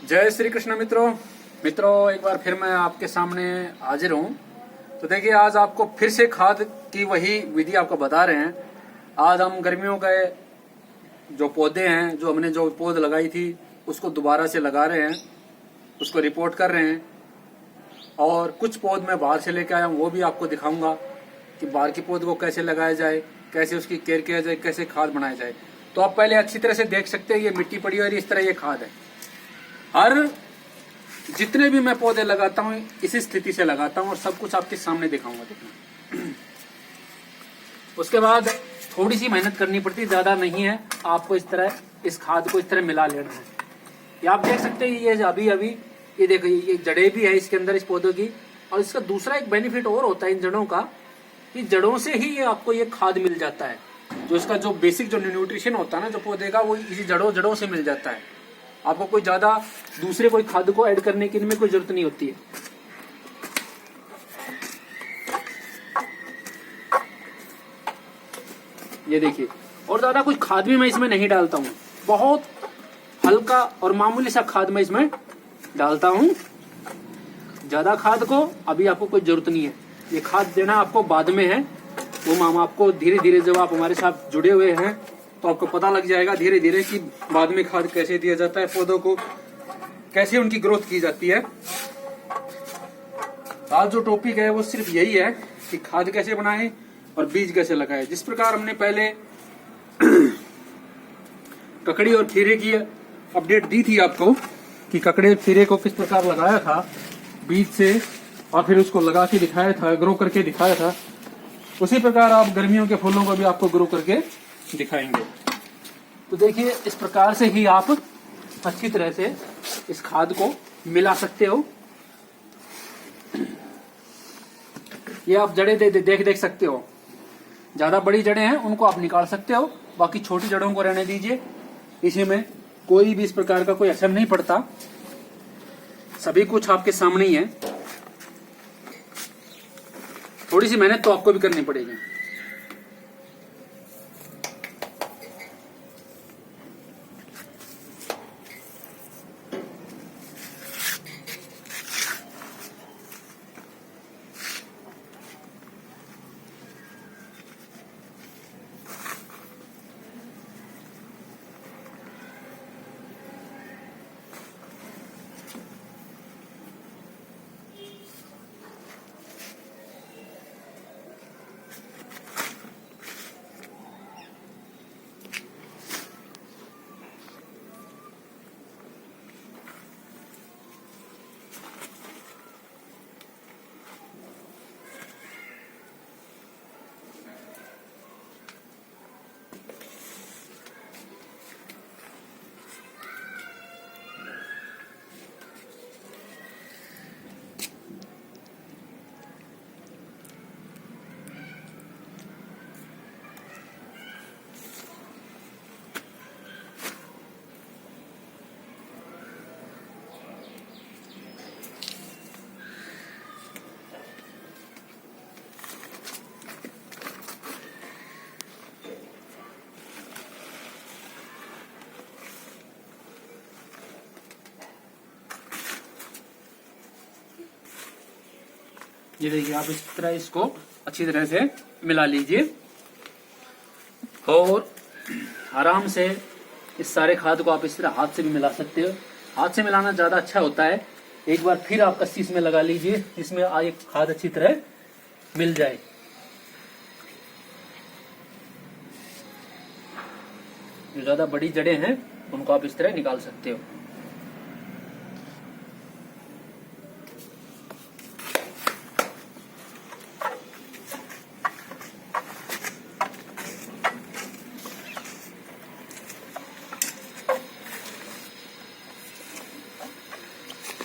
जय श्री कृष्ण मित्रों, एक बार फिर मैं आपके सामने हाजिर हूँ। तो देखिए, आज आपको फिर से खाद की वही विधि आपको बता रहे हैं। आज हम गर्मियों के जो पौधे हैं, जो हमने जो पौध लगाई थी, उसको दोबारा से लगा रहे हैं, उसको रिपोर्ट कर रहे हैं। और कुछ पौध मैं बाहर से लेके आया हूँ, वो भी आपको दिखाऊंगा कि बाहर की पौध को कैसे लगाया जाए, कैसे उसकी केयर किया जाए, कैसे खाद बनाया जाए। तो आप पहले अच्छी तरह से देख सकते हैं, ये मिट्टी पड़ी हुई है, इस तरह ये खाद है। हर जितने भी मैं पौधे लगाता हूँ इसी स्थिति से लगाता हूँ और सब कुछ आपके सामने दिखाऊंगा। देखना, उसके बाद थोड़ी सी मेहनत करनी पड़ती है, ज्यादा नहीं है। आपको इस तरह इस खाद को इस तरह मिला लेना है। ये आप देख सकते हैं, ये अभी अभी ये देखिए, ये जड़ें भी है इसके अंदर, इस पौधों की। और इसका दूसरा एक बेनिफिट और होता है इन जड़ों का, कि जड़ों से ही ये आपको ये खाद मिल जाता है। जो इसका जो बेसिक जो न्यूट्रिशन होता है ना जो पौधे का, वो इसी जड़ों से मिल जाता है। आपको कोई ज्यादा दूसरे कोई खाद को ऐड करने की इनमें कोई जरूरत नहीं होती है। ये देखिए, और ज्यादा कुछ खाद भी मैं इसमें नहीं डालता हूँ। बहुत हल्का और मामूली सा खाद मैं इसमें डालता हूँ। ज्यादा खाद को अभी आपको कोई जरूरत नहीं है। ये खाद देना आपको बाद में है। वो हम आपको धीरे धीरे, जब आप हमारे साथ जुड़े हुए हैं तो आपको पता लग जाएगा धीरे धीरे कि बाद में खाद कैसे दिया जाता है, पौधों को कैसे उनकी ग्रोथ की जाती है। आज जो टॉपिक है वो सिर्फ यही है कि खाद कैसे बनाएं और बीज कैसे लगाएं। जिस प्रकार हमने पहले ककड़ी और खीरे की अपडेट दी थी आपको कि ककड़ी और खीरे को किस प्रकार लगाया था बीज से, और फिर उसको लगा के दिखाया था, ग्रो करके दिखाया था, उसी प्रकार आप गर्मियों के फूलों को भी आपको ग्रो करके दिखाएंगे। तो देखिए, इस प्रकार से ही आप अच्छी तरह से इस खाद को मिला सकते हो। ये आप जड़ें देख सकते हो। ज्यादा बड़ी जड़ें हैं उनको आप निकाल सकते हो, बाकी छोटी जड़ों को रहने दीजिए। इसी में कोई भी इस प्रकार का कोई असर नहीं पड़ता, सभी कुछ आपके सामने ही है। थोड़ी सी मेहनत तो आपको भी करनी पड़ेगी। ये देखिए, आप इस तरह इसको अच्छी तरह से मिला लीजिए और आराम से इस सारे खाद को आप इस तरह हाथ से भी मिला सकते हो। हाथ से मिलाना ज्यादा अच्छा होता है। एक बार फिर आप कस्सी इसमें लगा लीजिए, इसमें आगे खाद अच्छी तरह मिल जाए। जो ज्यादा बड़ी जड़ें हैं उनको आप इस तरह निकाल सकते हो।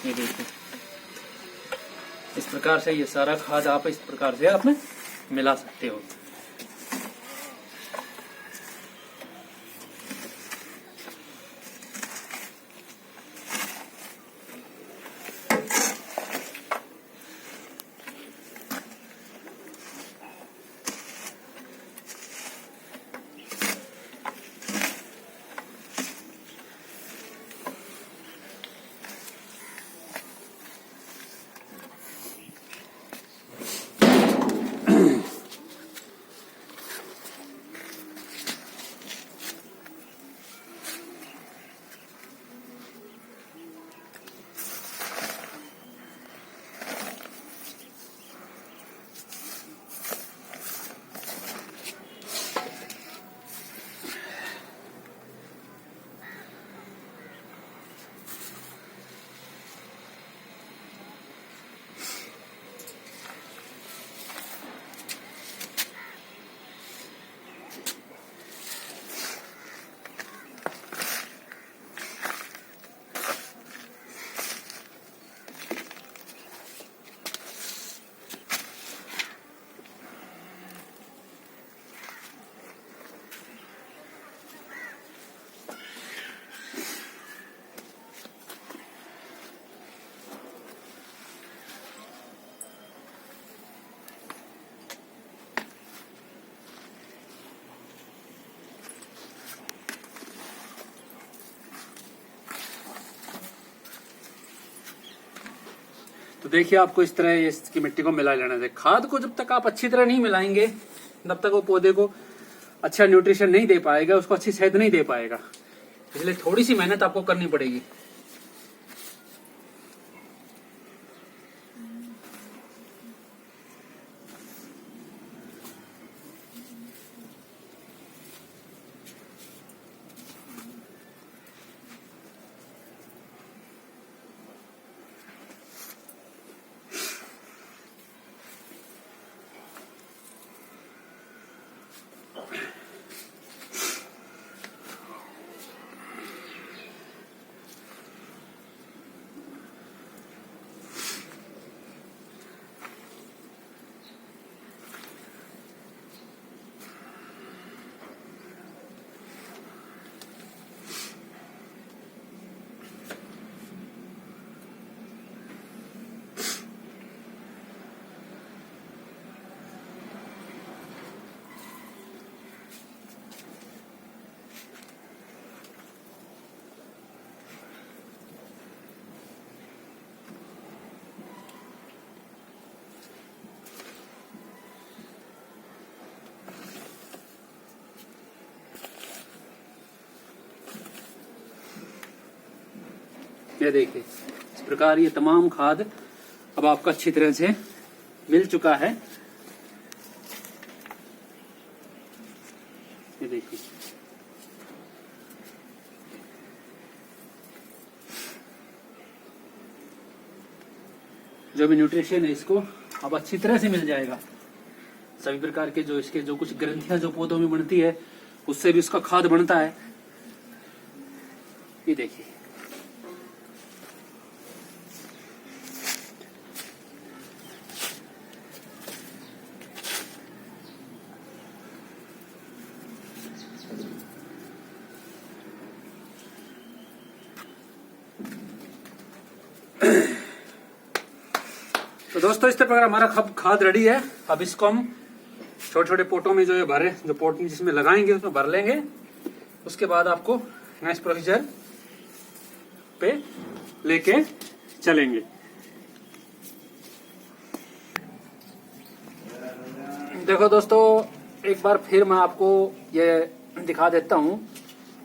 ये देखिए, इस प्रकार से ये सारा खाद आप इस प्रकार से आप मिला सकते हो। तो देखिए आपको इस तरह इसकी मिट्टी को मिला लेना चाहिए। खाद को जब तक आप अच्छी तरह नहीं मिलाएंगे तब तक वो पौधे को अच्छा न्यूट्रिशन नहीं दे पाएगा, उसको अच्छी सेहत नहीं दे पाएगा। इसलिए थोड़ी सी मेहनत आपको करनी पड़ेगी। ये देखिए इस प्रकार ये तमाम खाद अब आपका अच्छी तरह से मिल चुका है। ये देखिए जो भी न्यूट्रिशन है इसको अब अच्छी तरह से मिल जाएगा। सभी प्रकार के जो इसके जो कुछ ग्रंथियां जो पौधों में बनती है उससे भी उसका खाद बनता है। ये देखिए तो दोस्तों इस तरह हमारा खाद रेडी है। अब इसको हम छोटे छोटे पोटों में जो है भरे, जो पोट में जिसमें लगाएंगे उसमें भर लेंगे। उसके बाद आपको नेक्स्ट प्रोसीजर पे लेके चलेंगे। देखो दोस्तों एक बार फिर मैं आपको ये दिखा देता हूँ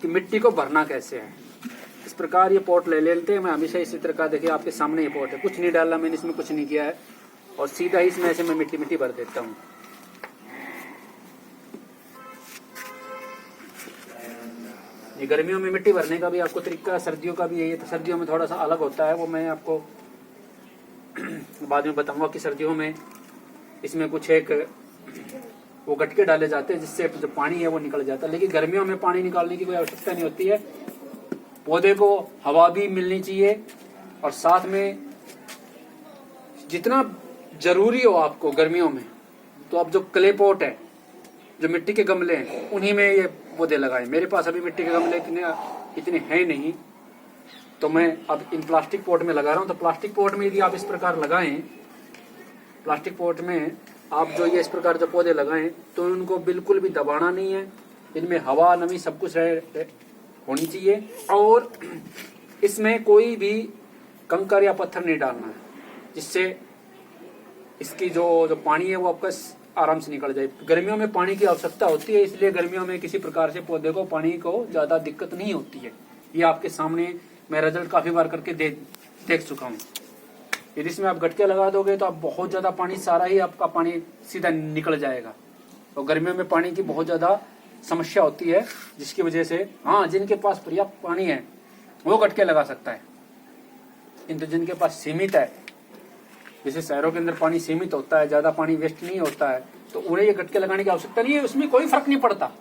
कि मिट्टी को भरना कैसे है। इस प्रकार ये पॉट ले लेते हैं। मैं हमेशा इसी तरह का, देखिए आपके सामने ये पॉट है, कुछ नहीं डाला मैंने इसमें, कुछ नहीं किया है, और सीधा ही इसमें ऐसे मैं मिट्टी भर देता हूँ। ये गर्मियों में मिट्टी भरने का भी आपको तरीका, सर्दियों का भी यही है। तो सर्दियों में थोड़ा सा अलग होता है, वो मैं आपको बाद में बताऊंगा कि सर्दियों में इसमें कुछ एक वो गटके डाले जाते हैं जिससे जो पानी है वो निकल जाता है। लेकिन गर्मियों में पानी निकालने की कोई आवश्यकता नहीं होती है। पौधे को हवा भी मिलनी चाहिए और साथ में जितना जरूरी हो आपको गर्मियों में, तो अब जो क्ले पॉट है, जो मिट्टी के गमले हैं, उन्हीं में ये पौधे लगाएं। मेरे पास अभी मिट्टी के गमले इतने हैं नहीं, तो मैं अब इन प्लास्टिक पॉट में लगा रहा हूँ। तो प्लास्टिक पॉट में यदि आप इस प्रकार लगाएं, प्लास्टिक पॉट में आप जो ये इस प्रकार जो पौधे लगाएं, तो उनको बिल्कुल भी दबाना नहीं है। इनमें हवा, नमी सब कुछ होनी चाहिए, और इसमें कोई भी कंकर या पत्थर नहीं डालना है, जिससे इसकी जो पानी है वो आपका आराम से निकल जाए। गर्मियों में पानी की आवश्यकता होती है, इसलिए गर्मियों में किसी प्रकार से पौधे को पानी को ज्यादा दिक्कत नहीं होती है। ये आपके सामने मैं रिजल्ट काफी बार करके देख चुका हूँ। यदि इसमें आप गटके लगा दोगे तो आप बहुत ज्यादा पानी, सारा ही आपका पानी सीधा निकल जाएगा। और गर्मियों में पानी की बहुत ज्यादा समस्या होती है, जिसकी वजह से हाँ, जिनके पास पर्याप्त पानी है वो गटके लगा सकता है, किंतु जिनके पास सीमित है, जैसे शहरों के अंदर पानी सीमित होता है, ज्यादा पानी वेस्ट नहीं होता है, तो उन्हें ये गटके लगाने की आवश्यकता नहीं है। उसमें कोई फर्क नहीं पड़ता,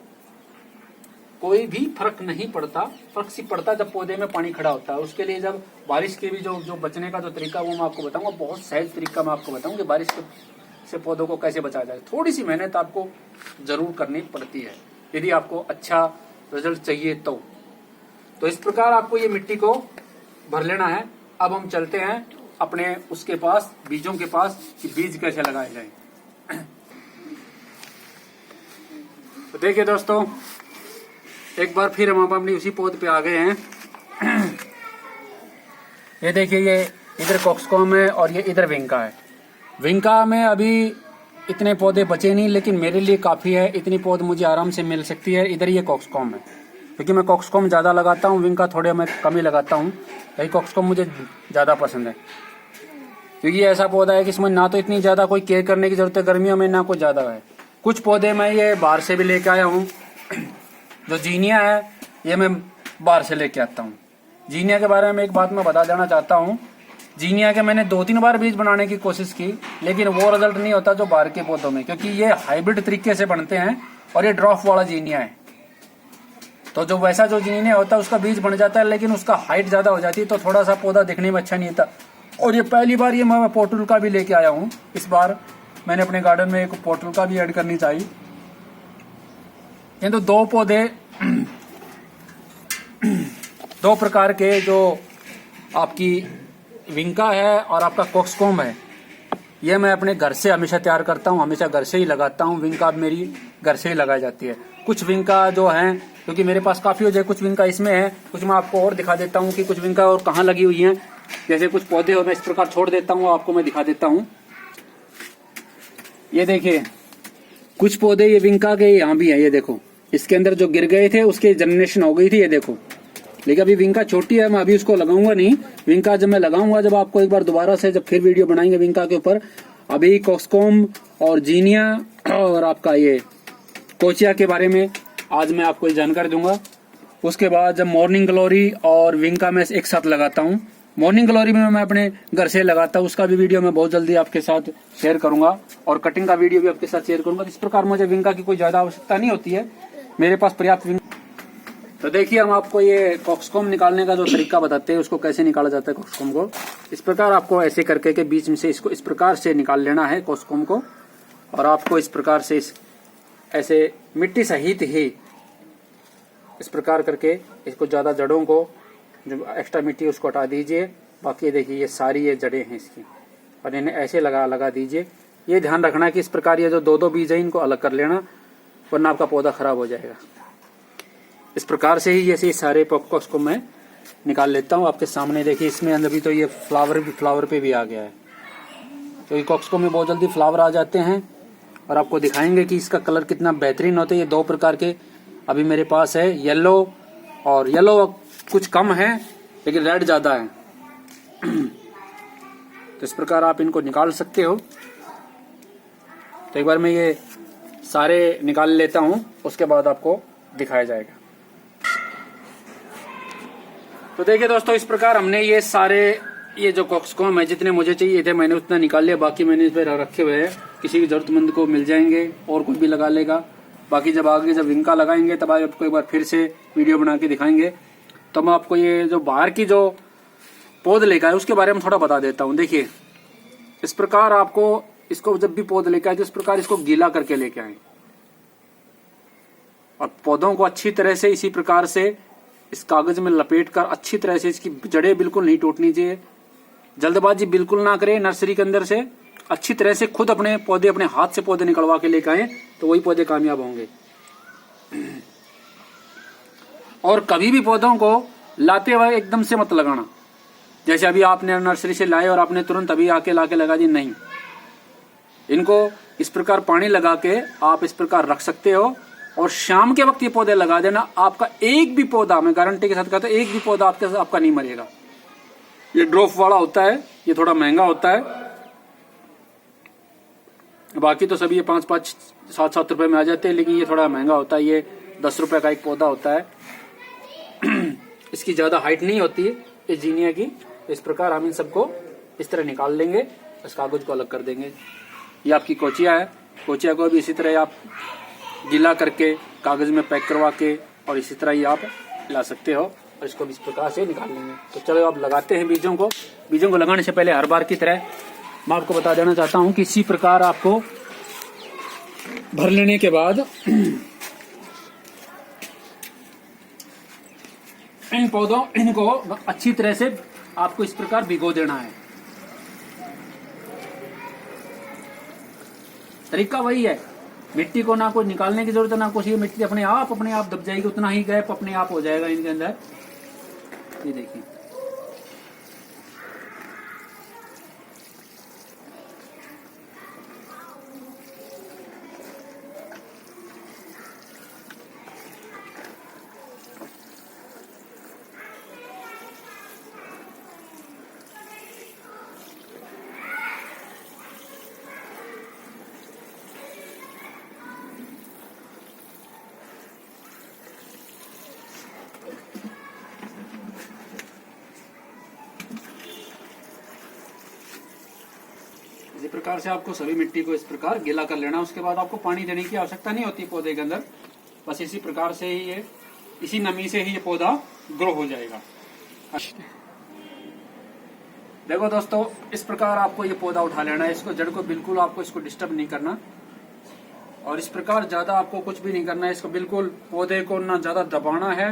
कोई भी फर्क नहीं पड़ता। फर्क सिर्फ पड़ता है जब पौधे में पानी खड़ा होता है। उसके लिए जब बारिश के भी जो बचने का जो तरीका वो मैं आपको बताऊंगा, बहुत सहज तरीका मैं आपको बताऊंगा कि बारिश से पौधों को कैसे बचाया जाए। थोड़ी सी मेहनत आपको जरूर करनी पड़ती है यदि आपको अच्छा रिजल्ट चाहिए तो इस प्रकार आपको ये मिट्टी को भर लेना है। अब हम चलते हैं अपने उसके पास, बीजों के पास, कि बीज कैसे लगाए जाए। तो देखिए दोस्तों एक बार फिर हम अपनी उसी पौध पे आ गए हैं। ये देखिए इधर कॉक्सकॉम है और ये इधर विंका है। विंका में अभी इतने पौधे बचे नहीं, लेकिन मेरे लिए काफ़ी है, इतनी पौध मुझे आराम से मिल सकती है। इधर ये कॉक्सकॉम है, क्योंकि मैं कॉक्सकॉम ज़्यादा लगाता हूँ, विंका थोड़े मैं कम ही लगाता हूँ। यही कॉक्सकॉम मुझे ज़्यादा पसंद है, क्योंकि ये ऐसा पौधा है कि इसमें ना तो इतनी ज़्यादा कोई केयर करने की ज़रूरत है गर्मियों में, ना कोई ज़्यादा है। कुछ पौधे मैं ये बाहर से भी लेके आया हूँ। जो जीनिया है ये मैं बाहर से लेके आता हूँ। जीनिया के बारे में एक बात मैं बता देना चाहता हूँ। जीनिया के मैंने 2-3 बार बीज बनाने की कोशिश की, लेकिन वो रिजल्ट नहीं होता जो बाहर के पौधों में, क्योंकि ये हाइब्रिड तरीके से बनते हैं और ये ड्रॉप वाला जीनिया है। तो जो वैसा जो जीनिया होता है उसका बीज बन जाता है, लेकिन उसका हाइट ज़्यादा हो जाती है, तो थोड़ा सा पौधा दिखने में अच्छा नहीं होता। और ये पहली बार ये मैं पोर्टल का भी लेके आया हूँ। इस बार मैंने अपने गार्डन में एक पोर्टल का भी ऐड करनी चाहिए। ये तो 2 पौधे 2 प्रकार के, जो आपकी विंका है और आपका कॉक्सकॉम है, ये मैं अपने घर से हमेशा तैयार करता हूँ, हमेशा घर से ही लगाता हूँ। विंका मेरी घर से ही लगाई जाती है। कुछ विंका जो हैं, क्योंकि मेरे पास काफ़ी हो जाए, कुछ विंका इसमें है, कुछ मैं आपको और दिखा देता हूँ कि कुछ विंका और कहाँ लगी हुई हैं। जैसे कुछ पौधे हो मैं इस प्रकार छोड़ देता हूँ, आपको मैं दिखा देता हूँ। ये देखिए कुछ पौधे ये विंका के यहाँ भी है, ये देखो इसके अंदर जो गिर गए थे उसके जर्मिनेशन हो गई थी, ये देखो। लेकिन अभी विंका छोटी है, मैं अभी उसको लगाऊंगा नहीं। विंका जब मैं लगाऊंगा, जब आपको एक बार दोबारा से जब फिर वीडियो बनाएंगे विंका के ऊपर। अभी कॉक्सकॉम और जीनिया और आपका ये कोचिया के बारे में आज मैं आपको जानकारी दूंगा। उसके बाद जब मॉर्निंग ग्लोरी और विंका में एक साथ लगाता हूँ, मॉर्निंग ग्लोरी में मैं अपने घर से लगाता हूँ, उसका भी वीडियो मैं बहुत जल्दी आपके साथ शेयर करूंगा और कटिंग का वीडियो भी आपके साथ शेयर करूंगा। इस प्रकार मुझे विंका की कोई ज्यादा आवश्यकता नहीं होती है, मेरे पास पर्याप्त विंका। तो देखिए हम आपको ये कॉक्सकॉम निकालने का जो तरीका बताते हैं, उसको कैसे निकाला जाता है कॉक्सकॉम को। इस प्रकार आपको ऐसे करके के बीच में से इसको इस प्रकार से निकाल लेना है कॉक्सकॉम को, और आपको इस प्रकार से ऐसे मिट्टी सहित ही इस प्रकार करके इसको ज्यादा जड़ों को जो एक्स्ट्रा मिट्टी उसको हटा दीजिए। बाकी देखिए ये सारी ये जड़ें हैं इसकी, और इन्हें ऐसे लगा दीजिए। ये ध्यान रखना कि इस प्रकार ये जो 2-2 बीज है इनको अलग कर लेना, वरना आपका पौधा खराब हो जाएगा। इस प्रकार से ही ऐसे सारे पॉपकॉर्न्स को मैं निकाल लेता हूँ। आपके सामने देखिए इसमें अभी तो ये फ्लावर पे भी आ गया है, तो ये कॉक्सको में बहुत जल्दी फ्लावर आ जाते हैं, और आपको दिखाएंगे कि इसका कलर कितना बेहतरीन होता है। ये 2 प्रकार के अभी मेरे पास है, येलो, और येलो कुछ कम है लेकिन रेड ज्यादा है। तो इस प्रकार आप इनको निकाल सकते हो। तो एक बार मैं ये सारे निकाल लेता हूँ, उसके बाद आपको दिखाया जाएगा। तो देखिए दोस्तों, इस प्रकार हमने ये सारे ये जो कॉक्सकॉम है जितने मुझे चाहिए थे मैंने उतना निकाल लिया, बाकी मैंने इस पर रखे हुए हैं, किसी भी जरूरतमंद को मिल जाएंगे और कोई भी लगा लेगा। बाकी जब आगे जब विंका लगाएंगे तब आपको एक बार फिर से वीडियो बना के दिखाएंगे। तो मैं आपको ये जो बाहर की जो पौध लेकर आए उसके बारे में थोड़ा बता देता हूँ। देखिए इस प्रकार आपको इसको जब भी पौध लेकर आए तो इस प्रकार इसको गीला करके लेके आए, और पौधों को अच्छी तरह से इसी प्रकार से इस कागज में लपेट कर अच्छी तरह से, इसकी जड़ें बिल्कुल नहीं टूटनी चाहिए, जल्दबाजी बिल्कुल ना करें। नर्सरी के अंदर से अच्छी तरह से खुद अपने पौधे अपने हाथ से पौधे निकलवा के लेकर आए, तो वही पौधे कामयाब होंगे। और कभी भी पौधों को लाते हुए एकदम से मत लगाना, जैसे अभी आपने नर्सरी से लाए और आपने तुरंत अभी आके लाके लगा दी, नहीं। इनको इस प्रकार पानी लगा के आप इस प्रकार रख सकते हो, और शाम के वक्त ये पौधे लगा देना। आपका एक भी पौधा, मैं गारंटी के साथ कहता हूं, एक भी पौधा आपका नहीं मरेगा। ये ड्रॉप वाला होता है, ये थोड़ा महंगा होता है, बाकी तो सभी ये 5-5, 7-7 रुपए में आ जाते हैं, लेकिन ये थोड़ा महंगा होता है। ये 10 रुपए का एक पौधा होता है। इसकी ज्यादा हाइट नहीं होती है इस जीनिया की। इस प्रकार हम इन सबको इस तरह निकाल लेंगे, इस कागज को अलग कर देंगे। ये आपकी कोचिया है, कोचिया को भी इसी तरह आप गीला करके कागज में पैक करवा के और इसी तरह ही आप ला सकते हो, और इसको भी इस प्रकार से निकाल लेंगे। तो चलो अब लगाते हैं बीजों को। बीजों को लगाने से पहले हर बार की तरह मैं आपको बता देना चाहता हूं कि इसी प्रकार आपको भर लेने के बाद इन पौधों इनको अच्छी तरह से आपको इस प्रकार भिगो देना है। तरीका वही है, मिट्टी को ना कोई निकालने की जरूरत है ना कुछ, ये मिट्टी अपने आप दब जाएगी, उतना ही गैप अपने आप हो जाएगा इनके अंदर। ये देखिए प्रकार से आपको सभी मिट्टी को इस प्रकार गीला कर लेना। उसके बाद आपको पानी देने की आवश्यकता नहीं होती पौधे के अंदर। बस इसी प्रकार से ही ये, इसी नमी से ही ये पौधा ग्रो हो जाएगा। देखो दोस्तों, इस प्रकार आपको ये पौधा उठा लेना है। इसको जड़ को बिल्कुल आपको इसको डिस्टर्ब नहीं करना, और इस प्रकार ज्यादा आपको कुछ भी नहीं करना है। इसको बिल्कुल पौधे को ना ज्यादा दबाना है।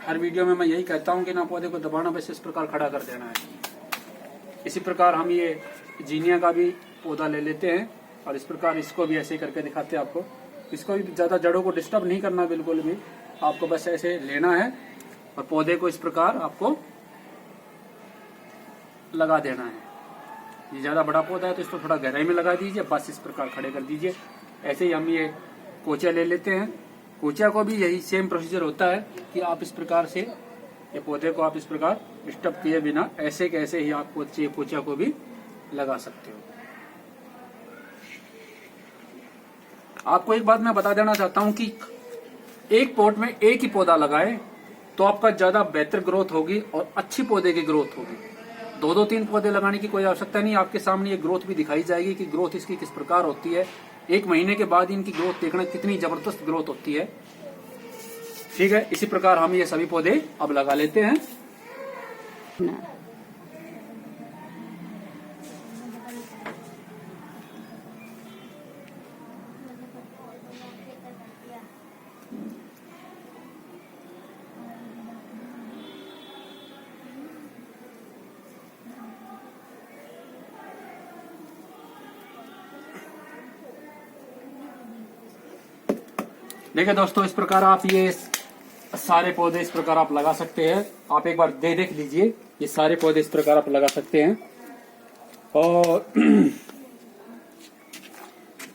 हर वीडियो में मैं यही कहता हूँ कि ना पौधे को दबाना, बस इस प्रकार खड़ा कर देना है। इसी प्रकार हम ये जीनिया का भी पौधा ले लेते हैं, और इस प्रकार इसको भी ऐसे करके दिखाते हैं आपको। इसको भी ज्यादा जड़ों को डिस्टर्ब नहीं करना बिल्कुल भी, आपको बस ऐसे लेना है और पौधे को इस प्रकार आपको लगा देना है। ये ज्यादा बड़ा पौधा है तो इसको थोड़ा गहराई में लगा दीजिए, बस इस प्रकार खड़े कर दीजिए। ऐसे ही हम ये कोचिया ले लेते हैं। कोचिया को भी यही सेम प्रोसीजर होता है कि आप इस प्रकार से ये पौधे को आप इस प्रकार डिस्टर्ब किए बिना ऐसे कैसे ही आप कोचिया को भी लगा सकते हो। आपको एक बात मैं बता देना चाहता हूं कि एक पॉट में एक ही पौधा लगाए तो आपका ज्यादा बेहतर ग्रोथ होगी और अच्छी पौधे की ग्रोथ होगी। दो दो तीन पौधे लगाने की कोई आवश्यकता नहीं। आपके सामने ये ग्रोथ भी दिखाई जाएगी कि ग्रोथ इसकी किस प्रकार होती है। 1 महीने के बाद इनकी ग्रोथ देखना कितनी जबरदस्त ग्रोथ होती है। ठीक है, इसी प्रकार हम ये सभी पौधे अब लगा लेते हैं। देखिए दोस्तों, इस प्रकार आप ये सारे पौधे इस प्रकार आप लगा सकते हैं। आप एक बार देख लीजिए, ये सारे पौधे इस प्रकार आप लगा सकते हैं। और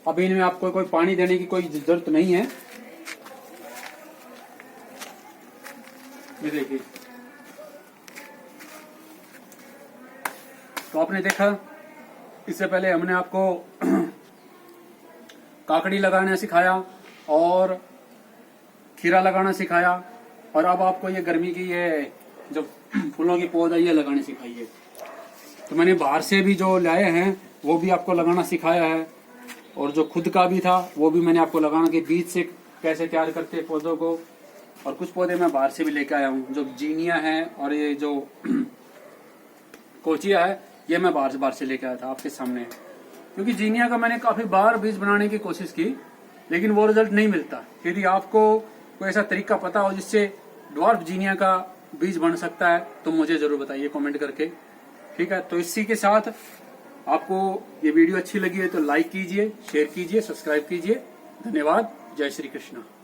अभी इनमें आपको कोई पानी देने की कोई जरूरत नहीं है। ये देखिए, तो आपने देखा, इससे पहले हमने आपको काकड़ी लगाना सिखाया और खीरा लगाना सिखाया, और अब आपको ये गर्मी की ये जो फूलों की पौधा ये लगाने सिखाई है। तो मैंने बाहर से भी जो लाए हैं वो भी आपको लगाना सिखाया है, और जो खुद का भी था वो भी मैंने आपको लगाना के बीज से कैसे तैयार करते हैं पौधों को। और कुछ पौधे मैं बाहर से भी लेके आया हूँ, जो जीनिया है और ये जो कोचिया है, ये मैं बाहर से लेके आया था आपके सामने। क्योंकि जीनिया का मैंने काफी बार बीज बनाने की कोशिश की, लेकिन वो रिजल्ट नहीं मिलता। यदि आपको कोई ऐसा तरीका पता हो जिससे ड्वार्फ जीनिया का बीज बन सकता है तो मुझे जरूर बताइए कमेंट करके। ठीक है, तो इसी के साथ आपको ये वीडियो अच्छी लगी है तो लाइक कीजिए, शेयर कीजिए, सब्सक्राइब कीजिए। धन्यवाद। जय श्री कृष्ण।